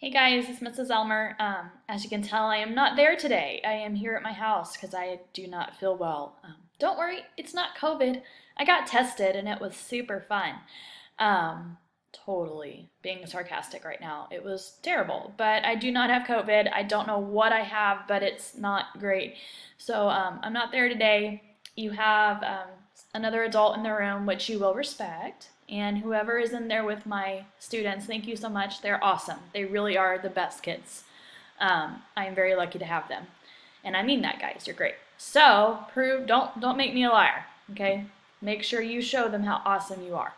Hey guys, it's Mrs. Elmer. As you can tell, I am not there today. I am here at my house because I do not feel well. Don't worry, it's not COVID. I got tested and it was super fun. Totally being sarcastic right now. It was terrible, but I do not have COVID. I don't know what I have, but it's not great. So I'm not there today. You have another adult in the room, which you will respect. And whoever is in there with my students, thank you so much. They're awesome. They really are the best kids. I am very lucky to have them. And I mean that, guys. You're great. So don't make me a liar, okay? Make sure you show them how awesome you are.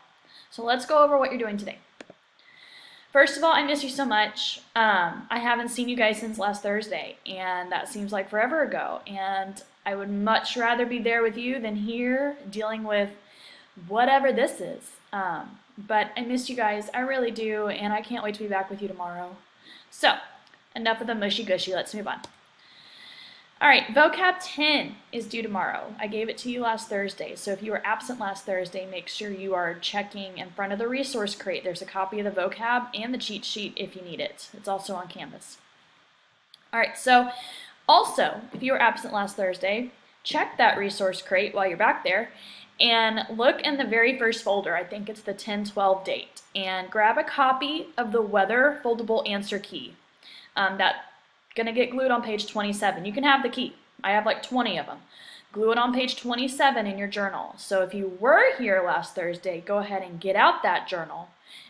So let's go over what you're doing today. First of all, I miss you so much. I haven't seen you guys since last Thursday, and that seems like forever ago. And I would much rather be there with you than here dealing with whatever this is. But I miss you guys, I really do, and I can't wait to be back with you tomorrow. So, enough of the mushy gushy, let's move on. Alright, vocab 10 is due tomorrow. I gave it to you last Thursday, so if you were absent last Thursday, make sure you are checking in front of the resource crate. There's a copy of the vocab and the cheat sheet if you need it. It's also on Canvas. Alright, so also, if you were absent last Thursday, check that resource crate while you're back there and look in the very first folder. I think it's the 10/12 date, and grab a copy of the weather foldable answer key. That's gonna get glued on page 27. You can have the key. I have like 20 of them. Glue it on page 27 in your journal. So if you were here last Thursday, go ahead and get out that journal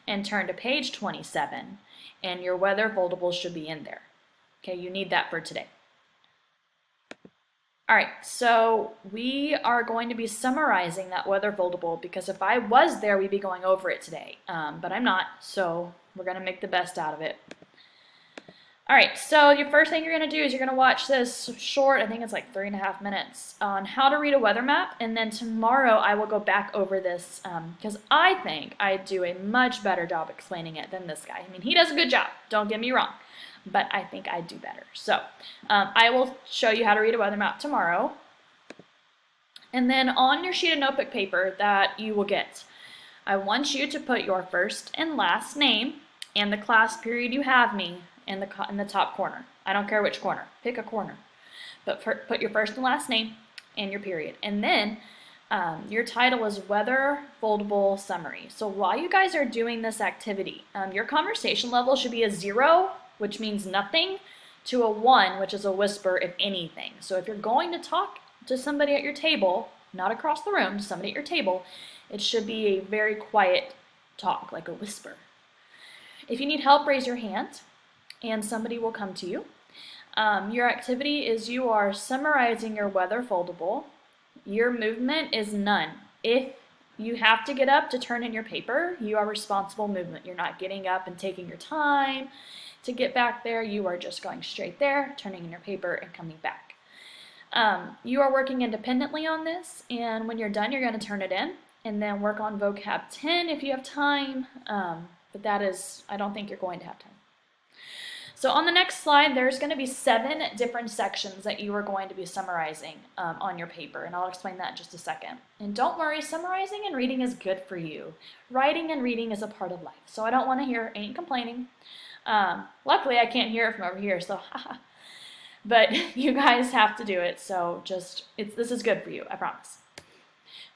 and turn to page 27, and your weather foldable should be in there. Okay, you need that for today. All right, so we are going to be summarizing that weather foldable because if I was there, we'd be going over it today, but I'm not, so we're going to make the best out of it. All right, so your first thing you're going to do is you're going to watch this short, I think it's like 3.5 minutes, on how to read a weather map, and then tomorrow I will go back over this because I think I do a much better job explaining it than this guy. I mean, he does a good job, don't get me wrong, but I think I do better. So I will show you how to read a weather map tomorrow. And then on your sheet of notebook paper that you will get, I want you to put your first and last name and the class period you have me in the top corner. I don't care which corner, pick a corner. But put your first and last name and your period. And then your title is Weather Foldable Summary. So while you guys are doing this activity, your conversation level should be a 0, which means nothing, to a 1, which is a whisper, if anything. So if you're going to talk to somebody at your table, not across the room, somebody at your table, it should be a very quiet talk, like a whisper. If you need help, raise your hand, and somebody will come to you. Your activity is you are summarizing your weather foldable. Your movement is none. If you have to get up to turn in your paper, you are responsible movement. You're not getting up and taking your time to get back there. You are just going straight there, turning in your paper, and coming back. You are working independently on this, and when you're done, you're going to turn it in, and then work on vocab 10 if you have time, but that is, I don't think you're going to have time. So on the next slide, there's going to be 7 different sections that you are going to be summarizing on your paper, and I'll explain that in just a second. And don't worry, summarizing and reading is good for you. Writing and reading is a part of life, so I don't want to hear ain't complaining. Luckily, I can't hear it from over here, so haha. But you guys have to do it, so this is good for you, I promise.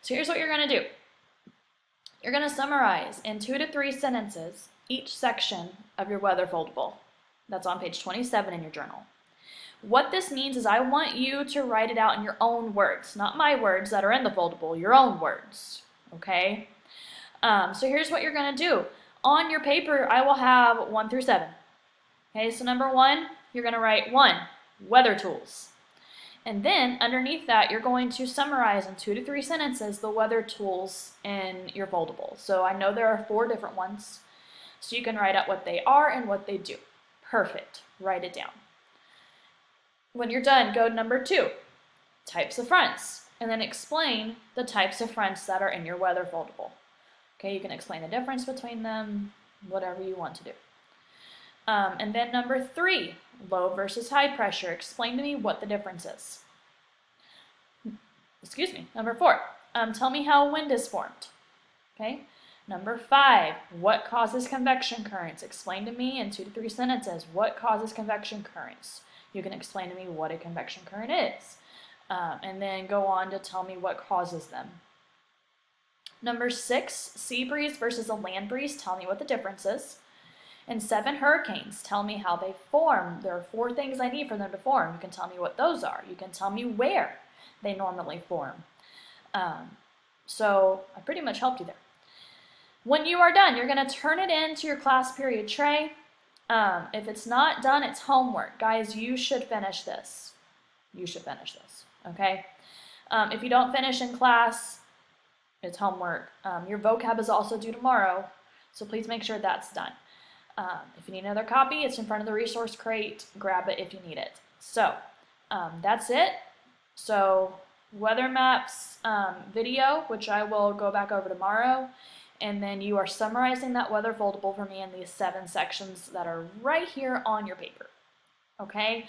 So here's what you're going to do. You're going to summarize in 2 to 3 sentences each section of your weather foldable. That's on page 27 in your journal. What this means is I want you to write it out in your own words, not my words that are in the foldable, your own words, okay? So here's what you're going to do. On your paper, I will have 1 through 7. Okay, so number 1, you're going to write 1, weather tools. And then underneath that, you're going to summarize in 2 to 3 sentences the weather tools in your foldable. So I know there are 4 different ones, so you can write out what they are and what they do. Perfect. Write it down. When you're done, go to number 2, types of fronts, and then explain the types of fronts that are in your weather foldable. Okay, you can explain the difference between them, whatever you want to do. And then number 3, low versus high pressure. Explain to me what the difference is. Excuse me. Number 4, tell me how wind is formed. Okay. Number 5, what causes convection currents? Explain to me in 2 to 3 sentences what causes convection currents. You can explain to me what a convection current is, and then go on to tell me what causes them. Number 6, sea breeze versus a land breeze. Tell me what the difference is. And 7, hurricanes. Tell me how they form. There are 4 things I need for them to form. You can tell me what those are. You can tell me where they normally form. So I pretty much helped you there. When you are done, you're going to turn it into your class period tray. If it's not done, it's homework. Guys, you should finish this. You should finish this, okay? If you don't finish in class, it's homework. Your vocab is also due tomorrow, so please make sure that's done. If you need another copy, it's in front of the resource crate. Grab it if you need it. So that's it. So weather maps video, which I will go back over tomorrow. And then you are summarizing that weather foldable for me in these 7 sections that are right here on your paper. Okay?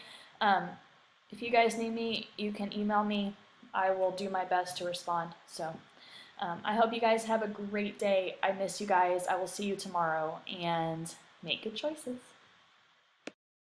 If you guys need me, you can email me. I will do my best to respond. So I hope you guys have a great day. I miss you guys. I will see you tomorrow, and make good choices.